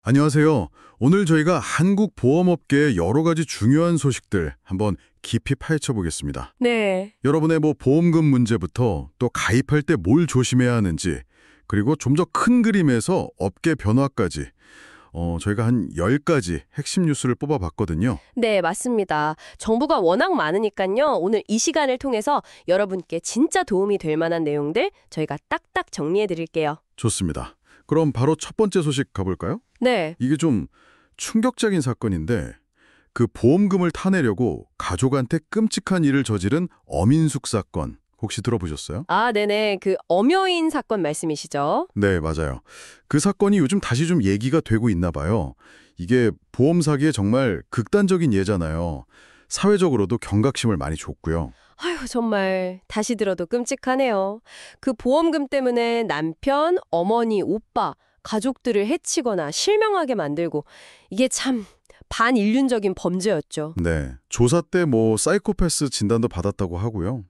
안녕하세요. 오늘 저희가 한국 보험업계의 여러 가지 중요한 소식들 한번 깊이 파헤쳐 보겠습니다. 네. 여러분의 보험금 문제부터 또 가입할 때 뭘 조심해야 하는지, 그리고 좀 더 큰 그림에서 업계 변화까지 저희가 한 10가지 핵심 뉴스를 뽑아봤거든요. 네, 맞습니다. 정보가 워낙 많으니까요. 오늘 이 시간을 통해서 여러분께 진짜 도움이 될 만한 내용들 저희가 딱딱 정리해 드릴게요. 좋습니다. 그럼 바로 첫 번째 소식 가볼까요? 네. 이게 좀 충격적인 사건인데 그 보험금을 타내려고 가족한테 끔찍한 일을 저지른 어민숙 사건 혹시 들어보셨어요? 아, 네네. 그 엄여인 사건 말씀이시죠? 네, 맞아요. 그 사건이 요즘 다시 좀 얘기가 되고 있나 봐요. 이게 보험 사기의 정말 극단적인 예잖아요. 사회적으로도 경각심을 많이 줬고요. 아휴, 정말 다시 들어도 끔찍하네요. 그 보험금 때문에 남편, 어머니, 오빠, 가족들을 해치거나 실명하게 만들고 이게 참 반인륜적인 범죄였죠. 네, 조사 때 사이코패스 진단도 받았다고 하고요.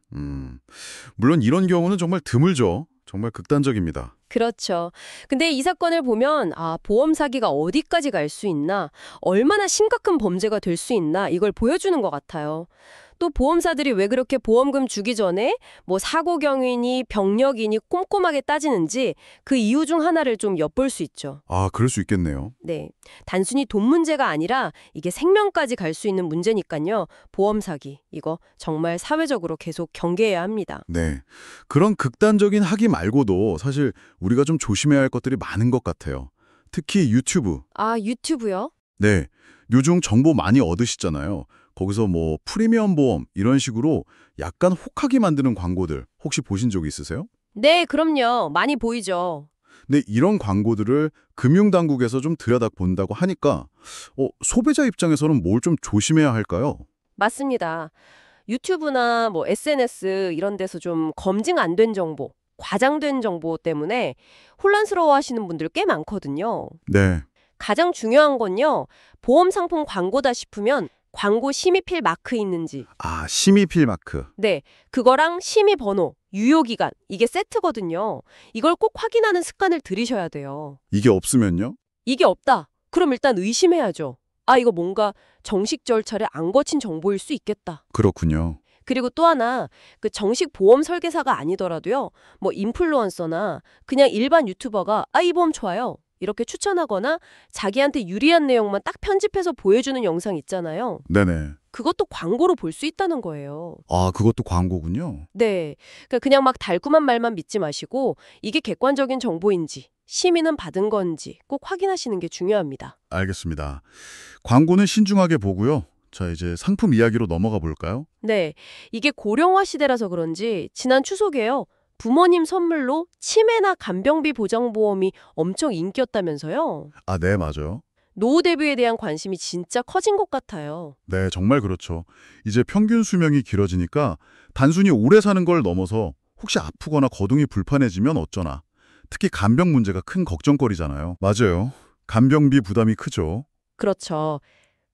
물론 이런 경우는 정말 드물죠. 정말 극단적입니다. 그렇죠. 근데 이 사건을 보면 보험 사기가 어디까지 갈 수 있나, 얼마나 심각한 범죄가 될 수 있나 이걸 보여주는 것 같아요. 또 보험사들이 왜 그렇게 보험금 주기 전에 사고 경위니 병력이니 꼼꼼하게 따지는지 그 이유 중 하나를 좀 엿볼 수 있죠. 아, 그럴 수 있겠네요. 네. 단순히 돈 문제가 아니라 이게 생명까지 갈 수 있는 문제니까요. 보험 사기, 이거 정말 사회적으로 계속 경계해야 합니다. 네, 그런 극단적인 학이 말고도 사실 우리가 좀 조심해야 할 것들이 많은 것 같아요. 특히 유튜브. 아, 유튜브요? 네, 요즘 정보 많이 얻으시잖아요. 거기서 프리미엄 보험 이런 식으로 약간 혹하게 만드는 광고들 혹시 보신 적 있으세요? 네, 그럼요. 많이 보이죠. 근데 이런 광고들을 금융당국에서 좀 들여다본다고 하니까 소비자 입장에서는 뭘 좀 조심해야 할까요? 맞습니다. 유튜브나 SNS 이런 데서 좀 검증 안 된 정보, 과장된 정보 때문에 혼란스러워 하시는 분들 꽤 많거든요. 네. 가장 중요한 건요. 보험 상품 광고다 싶으면 광고 심의필 마크 있는지. 아, 심의필 마크. 네, 그거랑 심의 번호, 유효 기간 이게 세트거든요. 이걸 꼭 확인하는 습관을 들이셔야 돼요. 이게 없으면요? 이게 없다. 그럼 일단 의심해야죠. 이거 뭔가 정식 절차를 안 거친 정보일 수 있겠다. 그렇군요. 그리고 또 하나, 그 정식 보험 설계사가 아니더라도요. 인플루언서나 그냥 일반 유튜버가 이 보험 좋아요. 이렇게 추천하거나 자기한테 유리한 내용만 딱 편집해서 보여주는 영상 있잖아요. 네네. 그것도 광고로 볼 수 있다는 거예요. 아, 그것도 광고군요. 네. 그러니까 그냥 막 달콤한 말만 믿지 마시고 이게 객관적인 정보인지, 심의는 받은 건지 꼭 확인하시는 게 중요합니다. 알겠습니다. 광고는 신중하게 보고요. 자, 이제 상품 이야기로 넘어가 볼까요? 네. 이게 고령화 시대라서 그런지 지난 추석에요. 부모님 선물로 치매나 간병비 보장보험이 엄청 인기였다면서요. 아, 네, 맞아요. 노후 대비에 대한 관심이 진짜 커진 것 같아요. 네, 정말 그렇죠. 이제 평균 수명이 길어지니까 단순히 오래 사는 걸 넘어서 혹시 아프거나 거동이 불편해지면 어쩌나. 특히 간병 문제가 큰 걱정거리잖아요. 맞아요. 간병비 부담이 크죠. 그렇죠.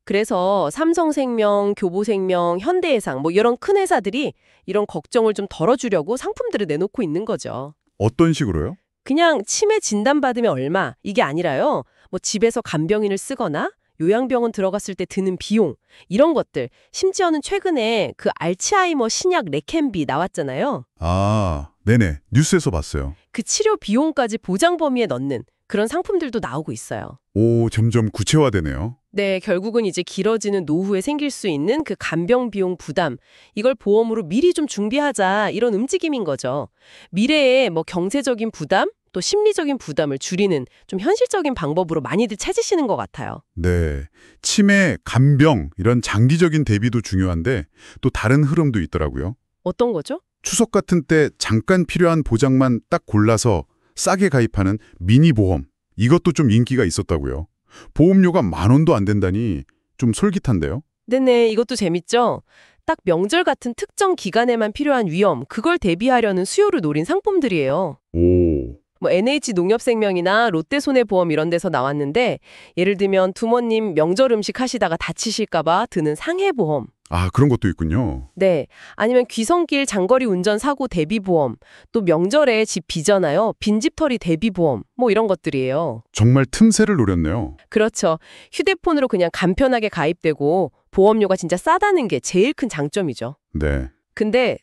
그래서 삼성생명, 교보생명, 현대해상 이런 큰 회사들이 이런 걱정을 좀 덜어주려고 상품들을 내놓고 있는 거죠. 어떤 식으로요? 그냥 치매 진단받으면 얼마 이게 아니라요. 집에서 간병인을 쓰거나 요양병원 들어갔을 때 드는 비용 이런 것들. 심지어는 최근에 그 알츠하이머 신약 레켐비 나왔잖아요. 아, 네네. 뉴스에서 봤어요. 그 치료 비용까지 보장 범위에 넣는 그런 상품들도 나오고 있어요. 오, 점점 구체화되네요. 네, 결국은 이제 길어지는 노후에 생길 수 있는 그 간병 비용 부담, 이걸 보험으로 미리 좀 준비하자 이런 움직임인 거죠. 미래에 경제적인 부담, 또 심리적인 부담을 줄이는 좀 현실적인 방법으로 많이들 찾으시는 것 같아요. 네. 치매, 간병 이런 장기적인 대비도 중요한데 또 다른 흐름도 있더라고요. 어떤 거죠? 추석 같은 때 잠깐 필요한 보장만 딱 골라서 싸게 가입하는 미니 보험. 이것도 좀 인기가 있었다고요. 보험료가 10,000원도 안 된다니 좀 솔깃한데요? 네네, 이것도 재밌죠? 딱 명절 같은 특정 기간에만 필요한 위험, 그걸 대비하려는 수요를 노린 상품들이에요. 오. NH농협생명이나 롯데손해보험 이런 데서 나왔는데 예를 들면 부모님 명절 음식 하시다가 다치실까 봐 드는 상해보험 아, 그런 것도 있군요. 네. 아니면 귀성길 장거리 운전 사고 대비보험, 또 명절에 집 비잖아요. 빈집털이 대비보험, 뭐 이런 것들이에요. 정말 틈새를 노렸네요. 그렇죠. 휴대폰으로 그냥 간편하게 가입되고 보험료가 진짜 싸다는 게 제일 큰 장점이죠. 네. 근데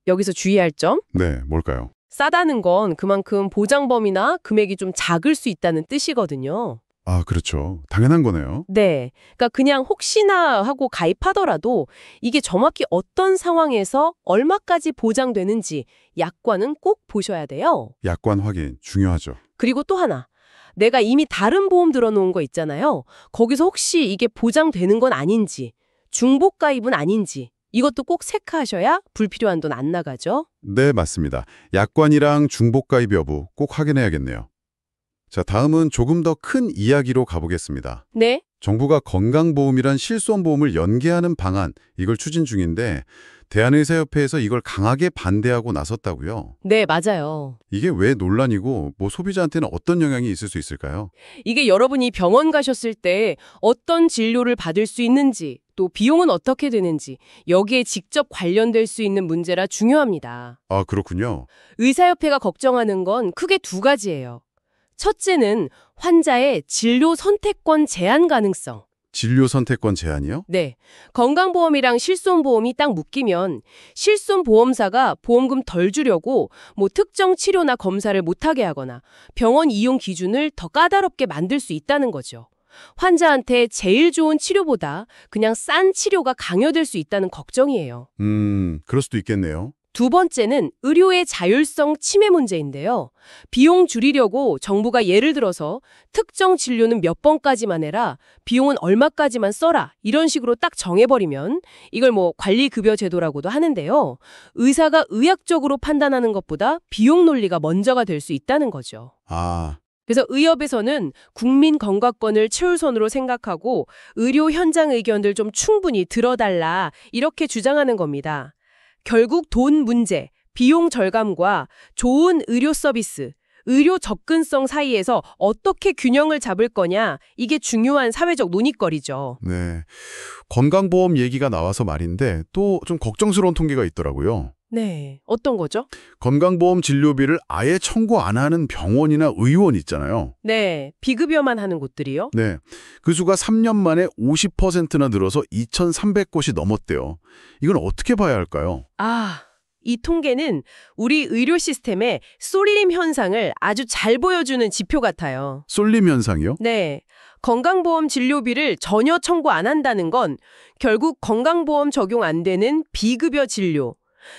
여기서 주의할 점? 네, 뭘까요? 싸다는 건 그만큼 보장범위나 금액이 좀 작을 수 있다는 뜻이거든요. 아, 그렇죠. 당연한 거네요. 네. 그러니까 그냥 혹시나 하고 가입하더라도 이게 정확히 어떤 상황에서 얼마까지 보장되는지 약관은 꼭 보셔야 돼요. 약관 확인 중요하죠. 그리고 또 하나. 내가 이미 다른 보험 들어놓은 거 있잖아요. 거기서 혹시 이게 보장되는 건 아닌지, 중복 가입은 아닌지 이것도 꼭 체크하셔야 불필요한 돈 안 나가죠. 네, 맞습니다. 약관이랑 중복가입 여부 꼭 확인해야겠네요. 자, 다음은 조금 더 큰 이야기로 가보겠습니다. 네. 정부가 건강보험이란 실손보험을 연계하는 방안, 이걸 추진 중인데 대한의사협회에서 이걸 강하게 반대하고 나섰다고요. 네, 맞아요. 이게 왜 논란이고 소비자한테는 어떤 영향이 있을 수 있을까요? 이게 여러분이 병원 가셨을 때 어떤 진료를 받을 수 있는지, 또 비용은 어떻게 되는지 여기에 직접 관련될 수 있는 문제라 중요합니다. 아, 그렇군요. 의사협회가 걱정하는 건 크게 두 가지예요. 첫째는 환자의 진료 선택권 제한 가능성. 진료 선택권 제한이요? 네. 건강보험이랑 실손보험이 딱 묶이면 실손보험사가 보험금 덜 주려고 뭐 특정 치료나 검사를 못하게 하거나 병원 이용 기준을 더 까다롭게 만들 수 있다는 거죠. 환자한테 제일 좋은 치료보다 그냥 싼 치료가 강요될 수 있다는 걱정이에요. 그럴 수도 있겠네요. 두 번째는 의료의 자율성 침해 문제인데요. 비용 줄이려고 정부가 예를 들어서 특정 진료는 몇 번까지만 해라, 비용은 얼마까지만 써라 이런 식으로 딱 정해버리면 이걸 뭐 관리급여 제도라고도 하는데요. 의사가 의학적으로 판단하는 것보다 비용 논리가 먼저가 될 수 있다는 거죠. 아, 그래서 의협에서는 국민 건강권을 최우선으로 생각하고 의료 현장 의견들 좀 충분히 들어달라 이렇게 주장하는 겁니다. 결국 돈 문제, 비용 절감과 좋은 의료 서비스, 의료 접근성 사이에서 어떻게 균형을 잡을 거냐 이게 중요한 사회적 논의거리죠. 네. 건강보험 얘기가 나와서 말인데 또 좀 걱정스러운 통계가 있더라고요. 네, 어떤 거죠? 건강보험 진료비를 아예 청구 안 하는 병원이나 의원 있잖아요. 네, 비급여만 하는 곳들이요? 네. 그 수가 3년 만에 50%나 늘어서 2,300곳이 넘었대요. 이건 어떻게 봐야 할까요? 이 통계는 우리 의료 시스템의 쏠림 현상을 아주 잘 보여주는 지표 같아요. 쏠림 현상이요? 네. 건강보험 진료비를 전혀 청구 안 한다는 건 결국 건강보험 적용 안 되는 비급여 진료,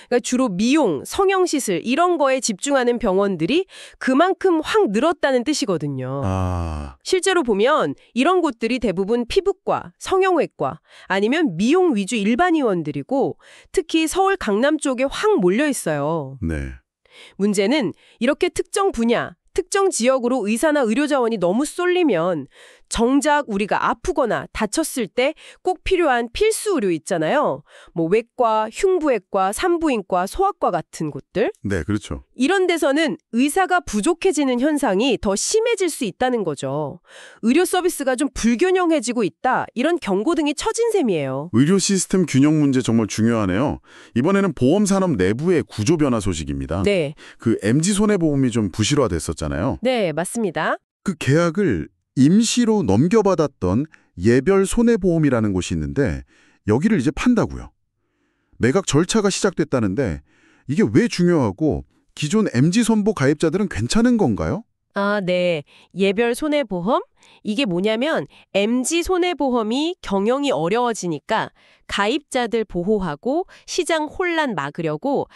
그러니까 주로 미용, 성형시술 이런 거에 집중하는 병원들이 그만큼 확 늘었다는 뜻이거든요. 아, 실제로 보면 이런 곳들이 대부분 피부과, 성형외과 아니면 미용 위주 일반 의원들이고 특히 서울 강남 쪽에 확 몰려 있어요. 네. 문제는 이렇게 특정 분야, 특정 지역으로 의사나 의료자원이 너무 쏠리면 정작 우리가 아프거나 다쳤을 때 꼭 필요한 필수 의료 있잖아요. 뭐 외과, 흉부외과, 산부인과, 소아과 같은 곳들. 네, 그렇죠. 이런 데서는 의사가 부족해지는 현상이 더 심해질 수 있다는 거죠. 의료 서비스가 좀 불균형해지고 있다. 이런 경고등이 쳐진 셈이에요. 의료 시스템 균형 문제 정말 중요하네요. 이번에는 보험산업 내부의 구조 변화 소식입니다. 네. 그 MG손해보험이 좀 부실화됐었잖아요. 네, 맞습니다. 그 계약을 임시로 넘겨받았던 예별 손해보험이라는 곳이 있는데 여기를 이제 판다고요. 매각 절차가 시작됐다는데 이게 왜 중요하고 기존 MG손보 가입자들은 괜찮은 건가요? 네. 예별 손해보험? 이게 뭐냐면 MG 손해보험이 경영이 어려워지니까 가입자들 보호하고 시장 혼란 막으려고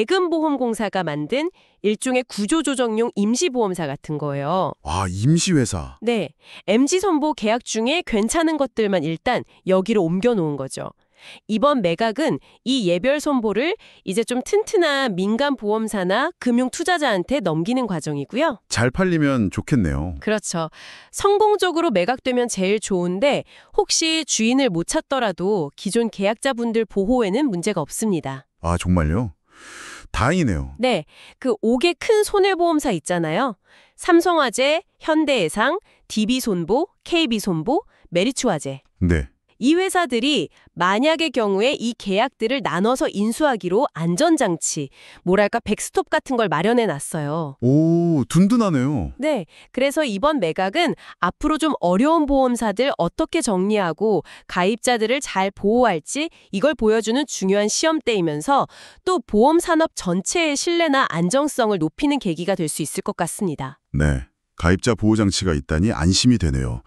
예금보험공사가 만든 일종의 구조조정용 임시보험사 같은 거예요. 아, 임시회사. 네. MG선보 계약 중에 괜찮은 것들만 일단 여기로 옮겨놓은 거죠. 이번 매각은 이 예별 선보를 이제 좀 튼튼한 민간 보험사나 금융 투자자한테 넘기는 과정이고요. 잘 팔리면 좋겠네요. 그렇죠. 성공적으로 매각되면 제일 좋은데 혹시 주인을 못 찾더라도 기존 계약자분들 보호에는 문제가 없습니다. 아, 정말요? 다행이네요. 네, 그 5개 큰 손해보험사 있잖아요. 삼성화재, 현대해상, DB손보, KB손보, 메리츠화재. 네. 이 회사들이 만약의 경우에 이 계약들을 나눠서 인수하기로 안전장치, 뭐랄까 백스톱 같은 걸 마련해 놨어요. 오, 든든하네요. 네, 그래서 이번 매각은 앞으로 좀 어려운 보험사들 어떻게 정리하고 가입자들을 잘 보호할지 이걸 보여주는 중요한 시험대이면서 또 보험 산업 전체의 신뢰나 안정성을 높이는 계기가 될 수 있을 것 같습니다. 네, 가입자 보호 장치가 있다니 안심이 되네요.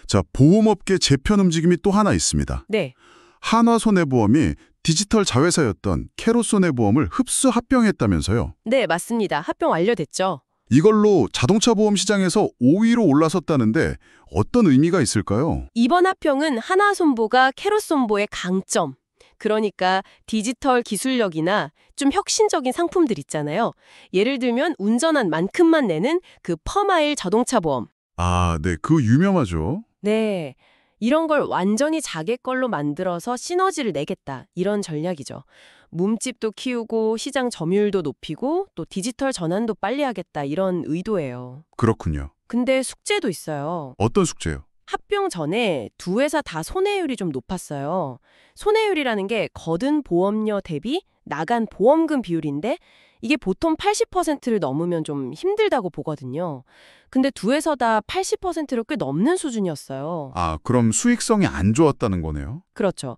자, 보험업계 재편 움직임이 또 하나 있습니다. 네, 한화손해보험이 디지털 자회사였던 캐롯손해보험을 흡수 합병했다면서요. 네, 맞습니다. 합병 완료됐죠. 이걸로 자동차 보험 시장에서 5위로 올라섰다는데 어떤 의미가 있을까요? 이번 합병은 하나손보가 캐롯손보의 강점, 그러니까 디지털 기술력이나 좀 혁신적인 상품들 있잖아요. 예를 들면 운전한 만큼만 내는 그 퍼마일 자동차 보험. 아, 네, 그거 유명하죠. 네, 이런 걸 완전히 자기 걸로 만들어서 시너지를 내겠다, 이런 전략이죠. 몸집도 키우고 시장 점유율도 높이고 또 디지털 전환도 빨리 하겠다, 이런 의도예요. 그렇군요. 근데 숙제도 있어요. 어떤 숙제요? 합병 전에 두 회사 다 손해율이 좀 높았어요. 손해율이라는 게 거둔 보험료 대비 나간 보험금 비율인데 이게 보통 80%를 넘으면 좀 힘들다고 보거든요. 근데 두 회사 다 80%를 꽤 넘는 수준이었어요. 아, 그럼 수익성이 안 좋았다는 거네요? 그렇죠.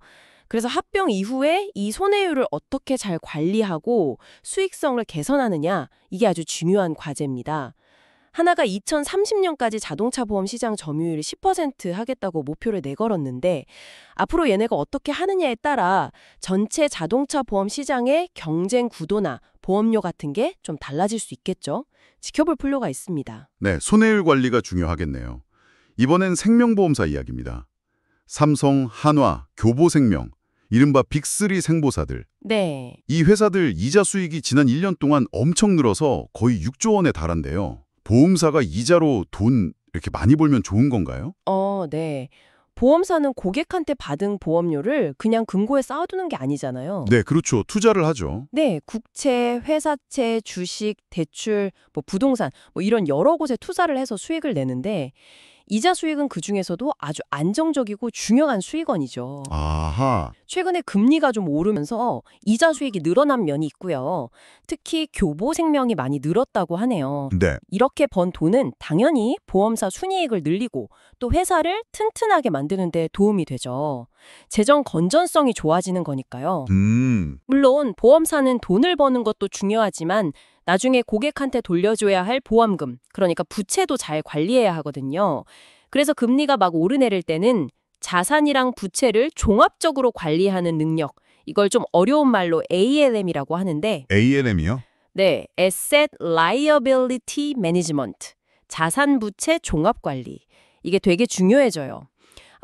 그래서 합병 이후에 이 손해율을 어떻게 잘 관리하고 수익성을 개선하느냐, 이게 아주 중요한 과제입니다. 하나가 2030년까지 자동차 보험 시장 점유율이 10% 하겠다고 목표를 내걸었는데 앞으로 얘네가 어떻게 하느냐에 따라 전체 자동차 보험 시장의 경쟁 구도나 보험료 같은 게 좀 달라질 수 있겠죠. 지켜볼 필요가 있습니다. 네, 손해율 관리가 중요하겠네요. 이번엔 생명보험사 이야기입니다. 삼성, 한화, 교보생명, 이른바 빅3 생보사들. 네. 이 회사들 이자 수익이 지난 1년 동안 엄청 늘어서 거의 6조 원에 달한대요. 보험사가 이자로 돈 이렇게 많이 벌면 좋은 건가요? 네. 보험사는 고객한테 받은 보험료를 그냥 금고에 쌓아두는 게 아니잖아요. 네, 그렇죠. 투자를 하죠. 네, 국채, 회사채, 주식, 대출, 부동산, 이런 여러 곳에 투자를 해서 수익을 내는데 이자 수익은 그중에서도 아주 안정적이고 중요한 수익원이죠. 아하. 최근에 금리가 좀 오르면서 이자 수익이 늘어난 면이 있고요. 특히 교보생명이 많이 늘었다고 하네요. 네. 이렇게 번 돈은 당연히 보험사 순이익을 늘리고 또 회사를 튼튼하게 만드는 데 도움이 되죠. 재정 건전성이 좋아지는 거니까요. 물론 보험사는 돈을 버는 것도 중요하지만 나중에 고객한테 돌려줘야 할 보험금, 그러니까 부채도 잘 관리해야 하거든요. 그래서 금리가 막 오르내릴 때는 자산이랑 부채를 종합적으로 관리하는 능력, 이걸 좀 어려운 말로 ALM이라고 하는데 ALM이요? 네, Asset Liability Management, 자산 부채 종합 관리. 이게 되게 중요해져요.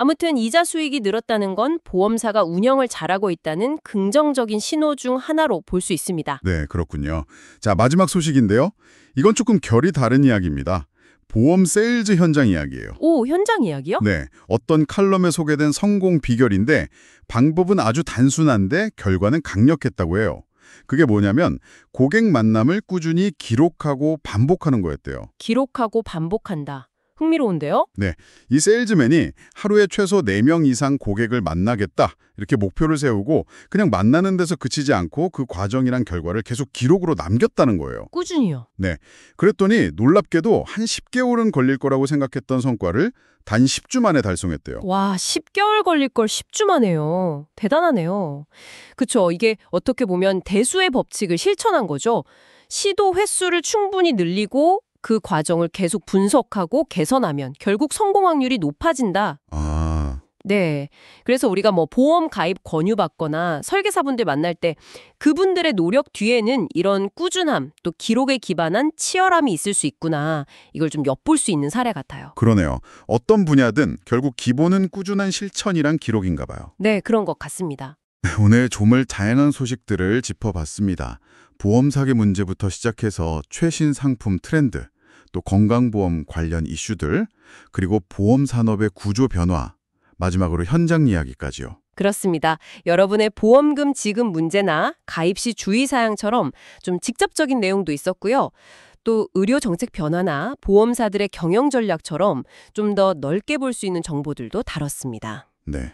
아무튼 이자 수익이 늘었다는 건 보험사가 운영을 잘하고 있다는 긍정적인 신호 중 하나로 볼 수 있습니다. 네, 그렇군요. 자, 마지막 소식인데요. 이건 조금 결이 다른 이야기입니다. 보험 세일즈 현장 이야기예요. 오, 현장 이야기요? 네, 어떤 칼럼에 소개된 성공 비결인데 방법은 아주 단순한데 결과는 강력했다고 해요. 그게 뭐냐면 고객 만남을 꾸준히 기록하고 반복하는 거였대요. 기록하고 반복한다. 흥미로운데요? 네, 이 세일즈맨이 하루에 최소 4명 이상 고객을 만나겠다 이렇게 목표를 세우고 그냥 만나는 데서 그치지 않고 그 과정이랑 결과를 계속 기록으로 남겼다는 거예요. 꾸준히요. 네, 그랬더니 놀랍게도 한 10개월은 걸릴 거라고 생각했던 성과를 단 10주 만에 달성했대요. 와, 10개월 걸릴 걸 10주 만에요. 대단하네요. 그쵸, 이게 어떻게 보면 대수의 법칙을 실천한 거죠. 시도 횟수를 충분히 늘리고 그 과정을 계속 분석하고 개선하면 결국 성공 확률이 높아진다. 아, 네. 그래서 우리가 보험 가입 권유받거나 설계사분들 만날 때 그분들의 노력 뒤에는 이런 꾸준함, 또 기록에 기반한 치열함이 있을 수 있구나. 이걸 좀 엿볼 수 있는 사례 같아요. 그러네요. 어떤 분야든 결국 기본은 꾸준한 실천이란 기록인가 봐요. 네, 그런 것 같습니다. 오늘 조물 다양한 소식들을 짚어봤습니다. 보험 사기 문제부터 시작해서 최신 상품 트렌드, 또 건강보험 관련 이슈들, 그리고 보험 산업의 구조 변화, 마지막으로 현장 이야기까지요. 그렇습니다. 여러분의 보험금 지급 문제나 가입 시 주의사항처럼 좀 직접적인 내용도 있었고요. 또 의료 정책 변화나 보험사들의 경영 전략처럼 좀 더 넓게 볼 수 있는 정보들도 다뤘습니다. 네.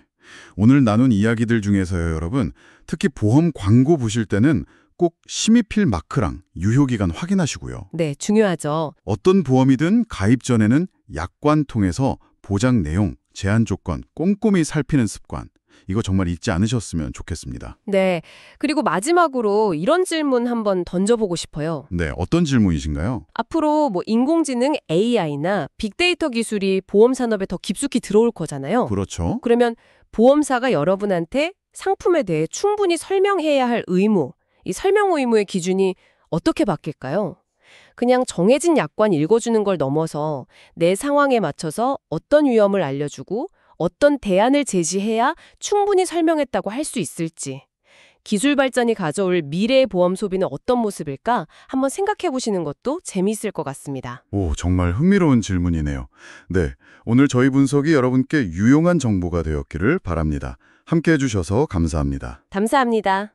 오늘 나눈 이야기들 중에서요, 여러분. 특히 보험 광고 보실 때는 꼭 심의필 마크랑 유효기간 확인하시고요. 네, 중요하죠. 어떤 보험이든 가입 전에는 약관 통해서 보장 내용, 제한 조건 꼼꼼히 살피는 습관. 이거 정말 잊지 않으셨으면 좋겠습니다. 네. 그리고 마지막으로 이런 질문 한번 던져보고 싶어요. 네, 어떤 질문이신가요? 앞으로 뭐 인공지능 AI나 빅데이터 기술이 보험 산업에 더 깊숙이 들어올 거잖아요. 그렇죠. 그러면 보험사가 여러분한테 상품에 대해 충분히 설명해야 할 의무, 이 설명 의무의 기준이 어떻게 바뀔까요? 그냥 정해진 약관 읽어주는 걸 넘어서 내 상황에 맞춰서 어떤 위험을 알려주고 어떤 대안을 제시해야 충분히 설명했다고 할 수 있을지. 기술 발전이 가져올 미래의 보험 소비는 어떤 모습일까 한번 생각해 보시는 것도 재미있을 것 같습니다. 오, 정말 흥미로운 질문이네요. 네, 오늘 저희 분석이 여러분께 유용한 정보가 되었기를 바랍니다. 함께 해주셔서 감사합니다. 감사합니다.